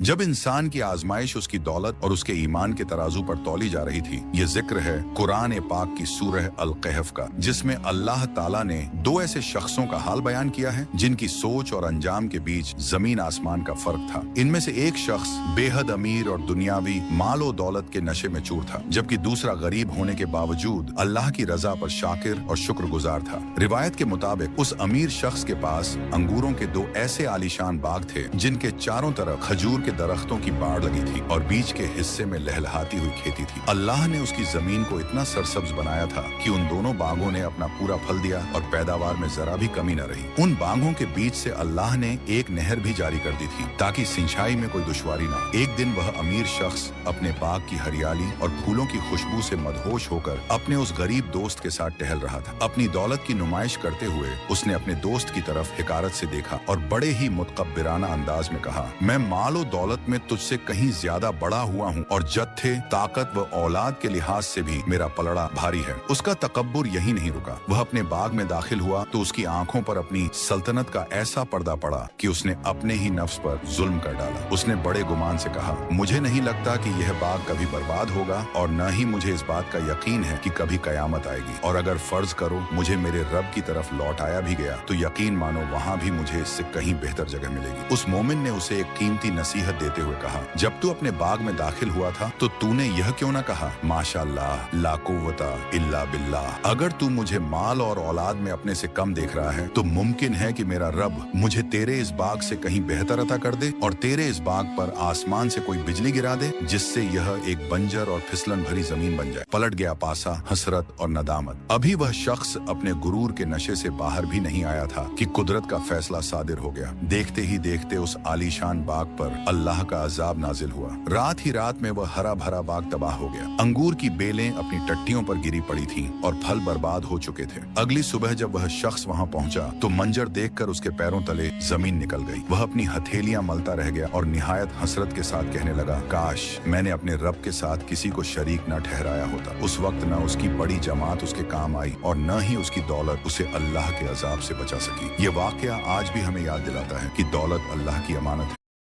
जब इंसान की आजमाइश उसकी दौलत और उसके ईमान के तराजू पर तौली जा रही थी, ये जिक्र है कुरान पाक की सूरह अल-कहफ का, जिसमें अल्लाह ताला ने दो ऐसे शख्सों का हाल बयान किया है जिनकी सोच और अंजाम के बीच जमीन आसमान का फर्क था। इनमें से एक शख्स बेहद अमीर और दुनियावी मालो दौलत के नशे में चूर था, जबकि दूसरा गरीब होने के बावजूद अल्लाह की रजा पर शाकिर और शुक्रगुजार था। रिवायत के मुताबिक उस अमीर शख्स के पास अंगूरों के दो ऐसे आलीशान बाग थे जिनके चारों तरफ खजूर के दरख्तों की बाढ़ लगी थी और बीच के हिस्से में लहलहाती हुई खेती थी। अल्लाह ने उसकी जमीन को इतना सरसब्ज बनाया था कि उन दोनों बागों ने अपना पूरा फल दिया और पैदावार में जरा भी कमी न रही। उन बागों के बीच से अल्लाह ने एक नहर भी जारी कर दी थी ताकि सिंचाई में कोई दुश्वारी न हो। एक दिन वह अमीर शख्स अपने बाग की हरियाली और फूलों की खुशबू से मदहोश होकर अपने उस गरीब दोस्त के साथ टहल रहा था। अपनी दौलत की नुमाइश करते हुए उसने अपने दोस्त की तरफ हिकारत से देखा और बड़े ही मुतकब्बिराना अंदाज में कहा, मैं मालो दौलत में तुझसे कहीं ज्यादा बड़ा हुआ हूँ और जत्थे, ताकत व औलाद के लिहाज से भी मेरा पलड़ा भारी है। उसका तकब्बुर यही नहीं रुका। वह अपने बाग में दाखिल हुआ तो उसकी आंखों पर अपनी सल्तनत का ऐसा पर्दा पड़ा कि उसने अपने ही नफ्स पर जुल्म कर डाला। उसने बड़े गुमान से कहा, मुझे नहीं लगता कि यह बाग कभी बर्बाद होगा और न ही मुझे इस बात का यकीन है कि कभी कयामत आएगी, और अगर फर्ज करो मुझे मेरे रब की तरफ लौट आया भी गया तो यकीन मानो वहाँ भी मुझे इससे कहीं बेहतर जगह मिलेगी। उस मोमिन ने उसे एक कीमती नसीहत देते हुए कहा, जब तू अपने बाग में दाखिल हुआ था तो तूने यह क्यों ना कहा, माशाअल्लाह ला कुव्वता इल्ला बिल्लाह। अगर तू मुझे माल और औलाद में अपने से कम देख रहा है तो मुमकिन है कि मेरा रब मुझे तेरे इस बाग से कहीं बेहतर अता कर दे और तेरे इस बाग पर आसमान से कोई बिजली गिरा दे जिससे यह एक बंजर और फिसलन भरी जमीन बन जाए। पलट गया पासा हसरत और नदामत। अभी वह शख्स अपने गुरूर के नशे से बाहर भी नहीं आया था कि कुदरत का फैसला सादिर हो गया। देखते ही देखते उस आलीशान बाग पर अल्लाह का अजाब नाजिल हुआ। रात ही रात में वह हरा भरा बाग तबाह हो गया। अंगूर की बेलें अपनी टट्टियों पर गिरी पड़ी थीं और फल बर्बाद हो चुके थे। अगली सुबह जब वह शख्स वहां पहुंचा तो मंजर देखकर उसके पैरों तले जमीन निकल गई। वह अपनी हथेलियां मलता रह गया और निहायत हसरत के साथ कहने लगा, काश मैंने अपने रब के साथ किसी को शरीक न ठहराया होता। उस वक्त न उसकी बड़ी जमात उसके काम आई और न ही उसकी दौलत उसे अल्लाह के अजाब से बचा सकी। ये वाकया आज भी हमें याद दिलाता है कि दौलत अल्लाह की अमानत है।